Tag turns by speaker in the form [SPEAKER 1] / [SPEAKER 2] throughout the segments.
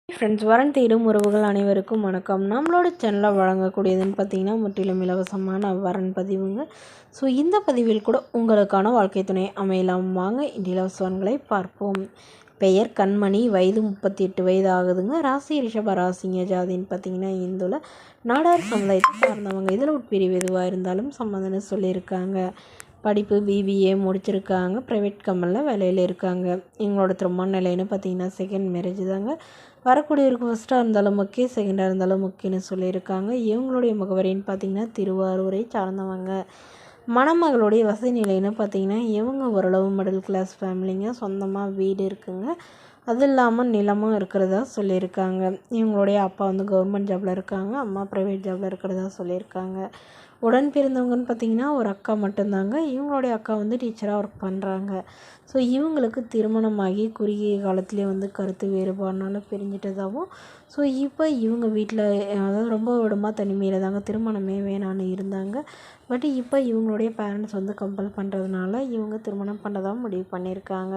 [SPEAKER 1] Friends, வரன் தேடும் உறவுகள் அனைவருக்கும் வணக்கம். நம்மளோட சேனலில் வழங்கக்கூடியதுன்னு பார்த்தீங்கன்னா முற்றிலும் இலவசமான வரன் பதிவுங்க. ஸோ இந்த பதிவில் கூட உங்களுக்கான வாழ்க்கை துணை அமையலாம். வாங்க இந்த இலவசங்களை பார்ப்போம். பெயர் கண்மணி, வயது 38 வயது ஆகுதுங்க. ராசி ரிஷப ராசிங்க. ஜாதின்னு பார்த்தீங்கன்னா இந்துல நாடார் சமுதாயத்தை சார்ந்தவங்க. இதில் உட்பிரிவு எதுவாக இருந்தாலும் சம்மந்தம்னு சொல்லியிருக்காங்க. படிப்பு பிபிஏ முடிச்சிருக்காங்க. ப்ரைவேட் கம்பெனியில் வேலையில் இருக்காங்க. எங்களோட திருமண நிலைன்னு பார்த்தீங்கன்னா செகண்ட் மேரேஜ் தாங்க. வரக்கூடியவருக்கு ஃபஸ்ட்டாக இருந்தாலும் ஓகே, செகண்டாக இருந்தாலும் ஓகேன்னு சொல்லியிருக்காங்க. இவங்களுடைய முகவரின்னு பார்த்திங்கன்னா திருவாரூரை சார்ந்தவங்க. மணமகளுடைய வசதி நிலைன்னு பார்த்திங்கன்னா இவங்க ஓரளவு மிடில் கிளாஸ் ஃபேமிலிங்க. சொந்தமாக வீடு இருக்குங்க. அது இல்லாமல் நிலமும் இருக்கிறதா சொல்லியிருக்காங்க. இவங்களுடைய அப்பா வந்து கவர்மெண்ட் ஜாபில் இருக்காங்க. அம்மா ப்ரைவேட் ஜாபில் இருக்கிறதா சொல்லியிருக்காங்க. உடன் பிறந்தவங்கன்னு பார்த்திங்கன்னா ஒரு அக்கா மட்டும்தாங்க. இவங்களுடைய அக்கா வந்து டீச்சராக ஒர்க் பண்ணுறாங்க. ஸோ இவங்களுக்கு திருமணமாகி குறுகிய காலத்துலேயே வந்து கருத்து வேறுபாடுனால பிரிஞ்சிட்டதாகவும், ஸோ இப்போ இவங்க வீட்டில் அதாவது ரொம்ப வருடமாக தனிமையில் தாங்க திருமணமே வேணான்னு இருந்தாங்க. பட் இப்போ இவங்களுடைய பேரண்ட்ஸ் வந்து கம்பல் பண்ணுறதுனால இவங்க திருமணம் பண்ணதாக முடிவு பண்ணியிருக்காங்க.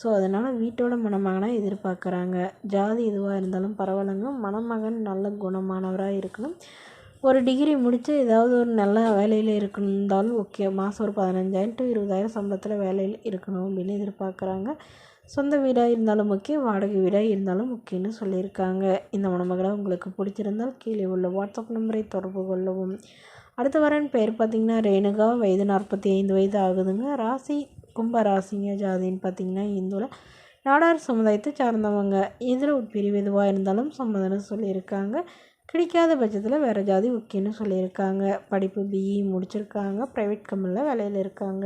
[SPEAKER 1] ஸோ அதனால் வீட்டோட மணமகனாக எதிர்பார்க்குறாங்க. ஜாதி எதுவாக இருந்தாலும் பரவாயில்லைங்க. மணமகன் நல்ல குணமானவராக இருக்கணும். ஒரு டிகிரி முடித்து ஏதாவது ஒரு நல்ல வேலையில் இருந்தாலும் ஓகே. மாதம் ஒரு 15,000 to 20,000 சம்பளத்தில் வேலையில் இருக்கணும் அப்படின்னு எதிர்பார்க்குறாங்க. சொந்த வீடாக இருந்தாலும் ஓகே, வாடகை வீடாக இருந்தாலும் ஓகேன்னு சொல்லியிருக்காங்க. இந்த மணமகளை உங்களுக்கு பிடிச்சிருந்தால் கீழே உள்ள வாட்ஸ்அப் நம்பரை தொடர்பு கொள்ளவும். அடுத்த வரன் பேர் பார்த்திங்கன்னா ரேணுகா, வயது 45 வயது ஆகுதுங்க. ராசி கும்ப ராசிங்க. ஜாதின்னு பார்த்திங்கன்னா இந்துல நாடார் சமுதாயத்தை சார்ந்தவங்க. இதில் உட்பிரிவு எதுவாக இருந்தாலும் சம்மதம்னு சொல்லியிருக்காங்க. கிடைக்காத பட்சத்தில் வேறு ஜாதி ஓகேன்னு சொல்லியிருக்காங்க. படிப்பு பிஇ முடிச்சிருக்காங்க. ப்ரைவேட் கம்பெனியில் வேலையில் இருக்காங்க.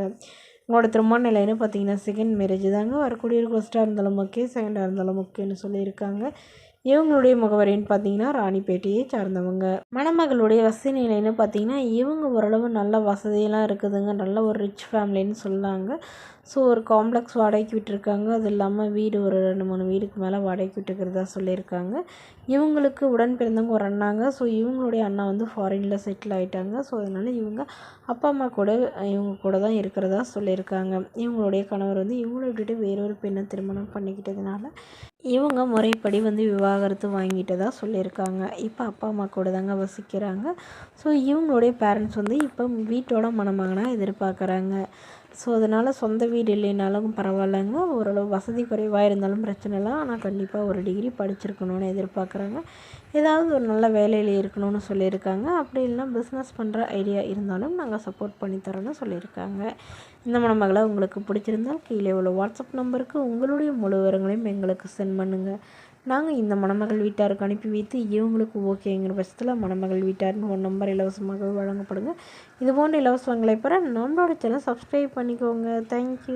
[SPEAKER 1] உங்களோட திருமண நிலைன்னு பார்த்தீங்கன்னா செகண்ட் மேரேஜ் தாங்க. வரக்கூடிய ஃபஸ்ட்டாக இருந்தாலும் ஓகே, செகண்டாக இருந்தாலும் ஓகேன்னு சொல்லியிருக்காங்க. இவங்களுடைய முகவரின்னு பார்த்தீங்கன்னா ராணிப்பேட்டையை சார்ந்தவங்க. மணமகளுடைய வசதி நிலைன்னு பார்த்தீங்கன்னா இவங்க ஓரளவு நல்ல வசதியெல்லாம் இருக்குதுங்க. நல்ல ஒரு ரிச் ஃபேமிலின்னு சொல்லாங்க. ஸோ ஒரு காம்ப்ளெக்ஸ் வாடகைக்கு விட்டுருக்காங்க. அது இல்லாமல் வீடு ஒரு 2-3 வீடுக்கு மேலே வாடகைக்கு விட்டுருக்கிறதா சொல்லியிருக்காங்க. இவங்களுக்கு உடன் பிறந்தவங்க ஒரு அண்ணாங்க. ஸோ இவங்களுடைய அண்ணா வந்து ஃபாரினில் செட்டில் ஆகிட்டாங்க. ஸோ அதனால் இவங்க அப்பா அம்மா கூட இவங்க கூட தான் இருக்கிறதா சொல்லியிருக்காங்க. இவங்களுடைய கணவர் வந்து இவங்களை விட்டுட்டு வேறொரு பெண்ணை திருமணம் பண்ணிக்கிட்டதுனால இவங்க முறைப்படி வந்து விவாகரத்து வாங்கிட்டதா சொல்லியிருக்காங்க. இப்போ அப்பா அம்மா கூட தாங்க வசிக்கிறாங்க. ஸோ இவங்களுடைய பேரண்ட்ஸ் வந்து இப்போ வீட்டோட மணமகனாக எதிர்பார்க்குறாங்க. ஸோ அதனால் சொந்த வீடு இல்லைனாலும் பரவாயில்லைங்க. ஓரளவு வசதி குறைவாக இருந்தாலும் பிரச்சனை இல்லை. ஆனால் கண்டிப்பாக ஒரு டிகிரி படிச்சிருக்கணும்னு எதிர்பார்க்குறாங்க. ஏதாவது ஒரு நல்ல வேலையில் இருக்கணும்னு சொல்லியிருக்காங்க. அப்படி இல்லைனா பிஸ்னஸ் பண்ணுற ஐடியா இருந்தாலும் நாங்கள் சப்போர்ட் பண்ணித்தரோன்னு சொல்லியிருக்காங்க. இந்த மணமகளை உங்களுக்கு பிடிச்சிருந்தால் கீழே உள்ள வாட்ஸ்அப் நம்பருக்கு உங்களுடைய முழு விவரங்களையும் எங்களுக்கு சென்ட் பண்ணுங்கள். நாங்கள் இந்த மணமகள் வீட்டாருக்கு அனுப்பி வைத்து இவங்களுக்கு ஓகேங்கிற பட்சத்தில் மணமகள் வீட்டார்னு ஒரு நம்பர் இலவசமாக வழங்கப்படுங்க. இது போன்ற இலவசங்களை பெற நம்மளோட சேனல் சப்ஸ்கிரைப் பண்ணிக்கோங்க. தேங்க்யூ.